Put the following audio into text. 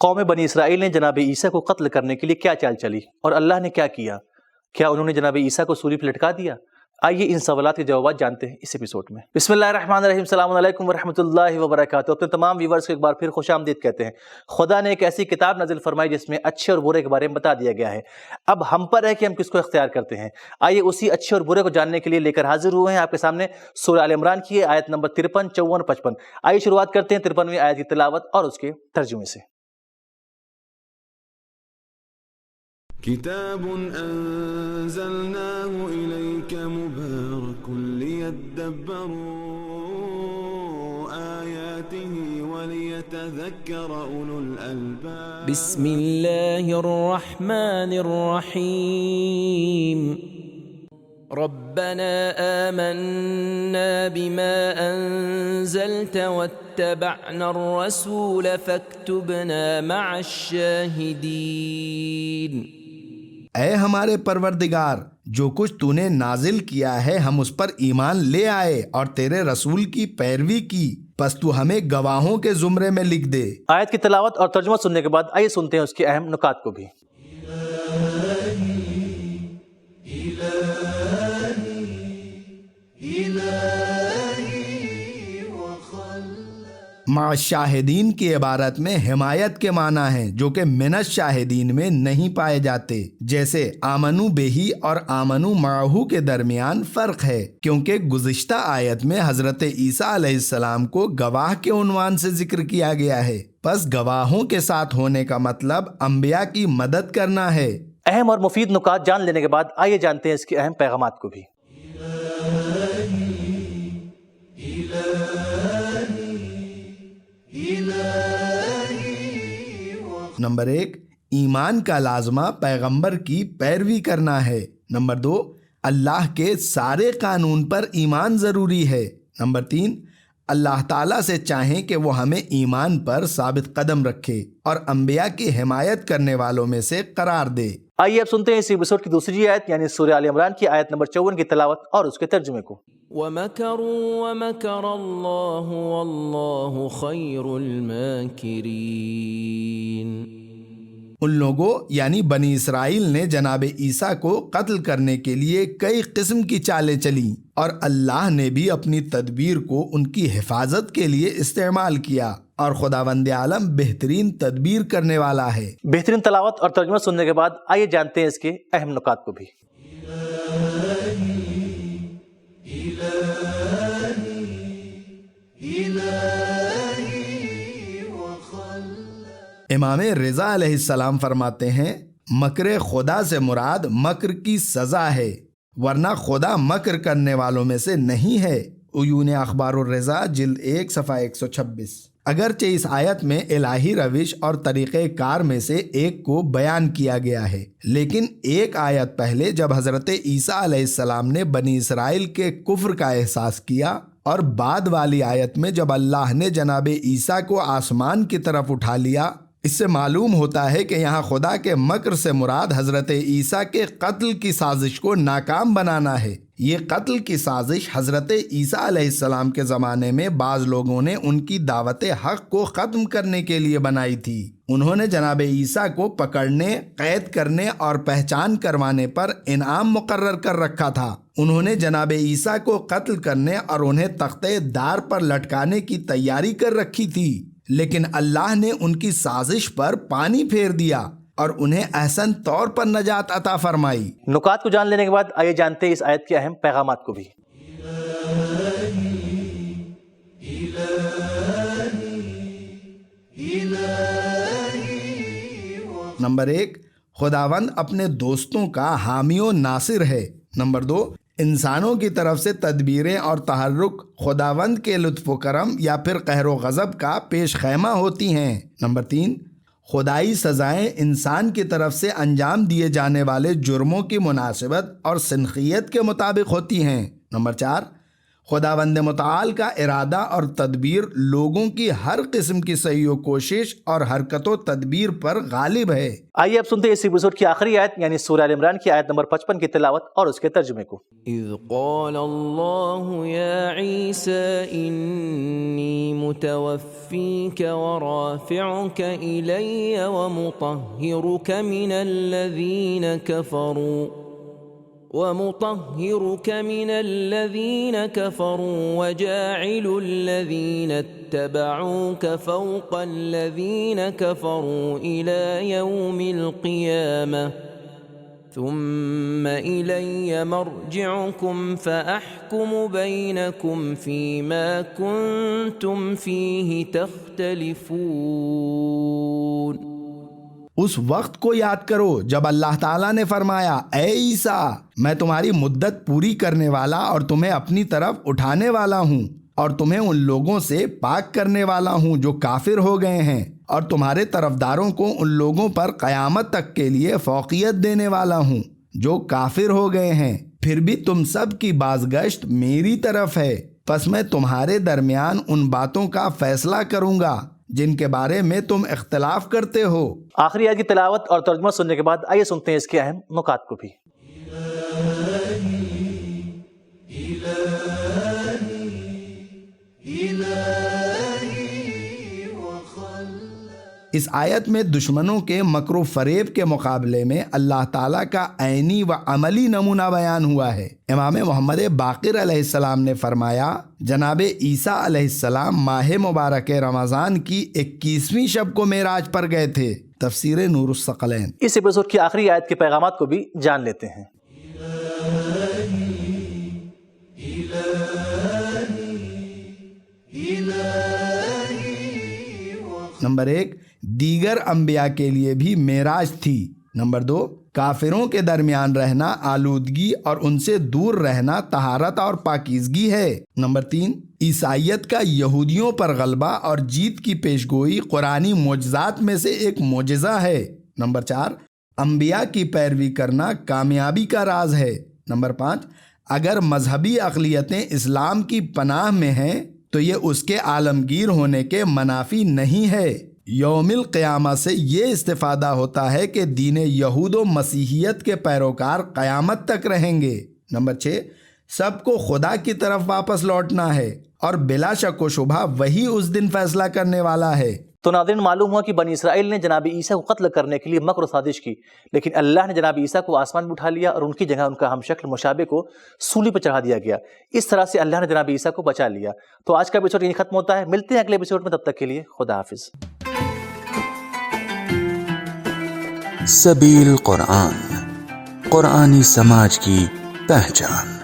قوم بنی اسرائیل نے جناب عیسیٰ کو قتل کرنے کے لیے کیا چال چلی اور اللہ نے کیا کیا؟ کیا انہوں نے جناب عیسیٰ کو سولی پہ لٹکا دیا؟ آئیے ان سوالات کے جوابات جانتے ہیں اس ایپیسوڈ میں۔ بسم اللہ الرحمن الرحیم، السلام علیکم ورحمۃ اللہ وبرکاتہ۔ اپنے تمام ویورز کو ایک بار پھر خوش آمدید کہتے ہیں۔ خدا نے ایک ایسی کتاب نازل فرمائی جس میں اچھے اور برے کے بارے میں بتا دیا گیا ہے، اب ہم پر ہے کہ ہم کس کو اختیار کرتے ہیں۔ آئیے اسی اچھے اور برے کو جاننے کے لیے لے کر حاضر ہوئے ہیں آپ کے سامنے سورہ آل عمران کی آیت نمبر 53، 54، 55۔ آئیے شروعات کرتے ہیں 53ویں آیت کی تلاوت اور اس کے ترجمے سے۔ كتاب أنزلناه إليك مبارك ليدبروا آياته وليتذكر أولو الألباب بسم الله الرحمن الرحيم ربنا آمنا بما أنزلت واتبعنا الرسول فاكتبنا مع الشاهدين۔ اے ہمارے پروردگار، جو کچھ تو نے نازل کیا ہے ہم اس پر ایمان لے آئے اور تیرے رسول کی پیروی کی، پس تو ہمیں گواہوں کے زمرے میں لکھ دے۔ آیت کی تلاوت اور ترجمہ سننے کے بعد آئیے سنتے ہیں اس کے اہم نکات کو بھی۔ مع شاہدین کی عبارت میں حمایت کے معنی ہیں جو کہ من الشاہدین میں نہیں پائے جاتے، جیسے آمنو بہی اور آمنو معہو کے درمیان فرق ہے، کیونکہ گزشتہ آیت میں حضرت عیسیٰ علیہ السلام کو گواہ کے عنوان سے ذکر کیا گیا ہے، پس گواہوں کے ساتھ ہونے کا مطلب انبیاء کی مدد کرنا ہے۔ اہم اور مفید نکات جان لینے کے بعد آئیے جانتے ہیں اس کے اہم پیغامات کو بھی۔ نمبر 1، ایمان کا لازمہ پیغمبر کی پیروی کرنا ہے۔ نمبر 2، اللہ کے سارے قانون پر ایمان ضروری ہے۔ نمبر 3، اللہ تعالیٰ سے چاہیں کہ وہ ہمیں ایمان پر ثابت قدم رکھے اور انبیاء کی حمایت کرنے والوں میں سے قرار دے۔ آئیے اب سنتے ہیں اس ایپیسوڈ کی دوسری آیت یعنی سورہ آل عمران کی آیت نمبر 54 کی تلاوت اور اس کے ترجمے کو۔ وَمَكَرُوا وَمَكَرَ اللَّهُ وَاللَّهُ خَيْرُ الْمَاكِرِينَ۔ ان لوگوں یعنی بنی اسرائیل نے جناب عیسیٰ کو قتل کرنے کے لیے کئی قسم کی چالیں چلیں، اور اللہ نے بھی اپنی تدبیر کو ان کی حفاظت کے لیے استعمال کیا، اور خداوند عالم بہترین تدبیر کرنے والا ہے۔ بہترین تلاوت اور ترجمہ سننے کے بعد آئیے جانتے ہیں اس کے اہم نکات کو بھی۔ امام رضا علیہ السلام فرماتے ہیں، مکر خدا سے مراد مکر کی سزا ہے، ورنہ خدا مکر کرنے والوں میں سے نہیں ہے۔ عیون اخبار الرضا جلد 1 صفحہ 126۔ اگرچہ اس آیت میں الہی روش اور طریقہ کار میں سے ایک کو بیان کیا گیا ہے، لیکن ایک آیت پہلے جب حضرت عیسیٰ علیہ السلام نے بنی اسرائیل کے کفر کا احساس کیا، اور بعد والی آیت میں جب اللہ نے جناب عیسیٰ کو آسمان کی طرف اٹھا لیا، اس سے معلوم ہوتا ہے کہ یہاں خدا کے مکر سے مراد حضرت عیسیٰ کے قتل کی سازش کو ناکام بنانا ہے۔ یہ قتل کی سازش حضرت عیسیٰ علیہ السلام کے زمانے میں بعض لوگوں نے ان کی دعوت حق کو ختم کرنے کے لیے بنائی تھی۔ انہوں نے جناب عیسیٰ کو پکڑنے، قید کرنے اور پہچان کروانے پر انعام مقرر کر رکھا تھا۔ انہوں نے جناب عیسیٰ کو قتل کرنے اور انہیں تختے دار پر لٹکانے کی تیاری کر رکھی تھی، لیکن اللہ نے ان کی سازش پر پانی پھیر دیا اور انہیں احسن طور پر نجات عطا فرمائی۔ نکات کو جان لینے کے بعد آئیے جانتے ہیں اس آیت کے اہم پیغامات کو بھی۔ نمبر 1، خداوند اپنے دوستوں کا حامی و ناصر ہے۔ نمبر 2، انسانوں کی طرف سے تدبیریں اور تحرک خداوند کے لطف و کرم یا پھر قہر و غضب کا پیش خیمہ ہوتی ہیں۔ نمبر 3، خدائی سزائیں انسان کی طرف سے انجام دیے جانے والے جرموں کی مناسبت اور سنخیت کے مطابق ہوتی ہیں۔ نمبر 4، خداوند متعال کا ارادہ اور تدبیر لوگوں کی ہر قسم کی سعی و کوشش اور حرکت و تدبیر پر غالب ہے۔ آئیے اب سنتے ہیں اس ایپیسوڈ کی آخری آیت یعنی سورہ آل عمران کی آیت نمبر 55 کی تلاوت اور اس کے ترجمے کو۔ اذ قال اللہ یا عیسی انی متوفیک ورافعک الی ومطہرک من الذین کفروا وجاعل الذین اتبعوک فوق الذین کفروا الی یوم القیامہ ثم الی مرجعکم فاحکم بینکم فیما کنتم فیہ تختلفون۔ اس وقت کو یاد کرو جب اللہ تعالیٰ نے فرمایا اے عیسیٰ میں تمہاری مدت پوری کرنے والا اور تمہیں اپنی طرف اٹھانے والا ہوں اور تمہیں ان لوگوں سے پاک کرنے والا ہوں جو کافر ہو گئے ہیں اور تمہارے طرفداروں کو ان لوگوں پر قیامت تک کے لیے فوقیت دینے والا ہوں جو کافر ہو گئے ہیں۔ پھر بھی تم سب کی بازگشت میری طرف ہے، پس میں تمہارے درمیان ان باتوں کا فیصلہ کروں گا جن کے بارے میں تم اختلاف کرتے ہو۔ آخری آیت کی تلاوت اور ترجمہ سننے کے بعد آئیے سنتے ہیں اس کے اہم نکات کو بھی۔ اس آیت میں دشمنوں کے مکر و فریب کے مقابلے میں اللہ تعالیٰ کا عینی و عملی نمونہ بیان ہوا ہے۔ امام محمد باقر علیہ السلام نے فرمایا جناب عیسیٰ علیہ السلام ماہ مبارک رمضان کی 21ویں شب کو معراج پر گئے تھے۔ تفسیر نور الثقلین۔ اس ایپیسوڈ کی آخری آیت کے پیغامات کو بھی جان لیتے ہیں۔ نمبر 1، دیگر انبیاء کے لیے بھی معراج تھی۔ نمبر 2، کافروں کے درمیان رہنا آلودگی اور ان سے دور رہنا طہارت اور پاکیزگی ہے۔ نمبر 3، عیسائیت کا یہودیوں پر غلبہ اور جیت کی پیشگوئی قرآنی معجزات میں سے ایک معجزہ ہے۔ نمبر 4، انبیاء کی پیروی کرنا کامیابی کا راز ہے۔ نمبر 5، اگر مذہبی اقلیتیں اسلام کی پناہ میں ہیں تو یہ اس کے عالمگیر ہونے کے منافی نہیں ہے۔ یوم القیامہ سے یہ استفادہ ہوتا ہے کہ دین یہود و مسیحیت کے پیروکار قیامت تک رہیں گے۔ نمبر 6، سب کو خدا کی طرف واپس لوٹنا ہے اور بلا شک و شبہ وہی اس دن فیصلہ کرنے والا ہے۔ تو ناظرین، معلوم ہوا کہ بنی اسرائیل نے جناب عیسیٰ کو قتل کرنے کے لیے مکر و سازش کی، لیکن اللہ نے جناب عیسیٰ کو آسمان میں اٹھا لیا اور ان کی جگہ ان کا ہم شکل مشابہ کو سولی پر چڑھا دیا گیا۔ اس طرح سے اللہ نے جناب عیسیٰ کو بچا لیا۔ تو آج کا ایپیسوڈ یہیں ختم ہوتا ہے، ملتے ہیں اگلے ایپیسوڈ میں، تب تک کے لیے خدا حافظ۔ سبیل قرآن، قرآنی سماج کی پہچان۔